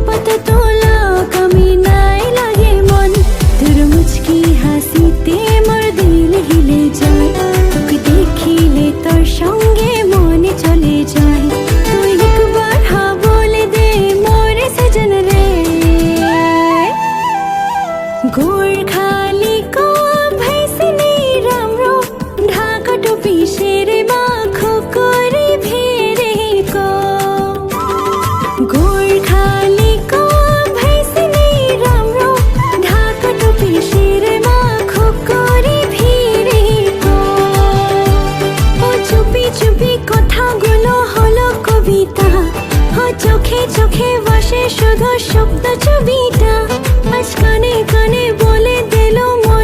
পাতা তোলা কামি নাই লাগে মন, তোর মুচকি হাসিতে মোর দিল হিলে যায়। তোকে দেখিলে তোর সঙ্গে মনে চলে যায়। তুই একবার হা বলে দে মোরে সজন রে। গোর্খালি को भैसनी रामरो, ढाका टोपी शेरे माखो कोरी भेरे को। गोर्खाली को भैसनी रामरो, ढाका टोपी शेरे माखो कोरी भेरे को। ओ चुपी चुपी কথাগুলো হলো কবিতা, ও চোখে চোখে বসে শুধু শব্দ ছবিটা। আজ কানে কানে বলে দিল মন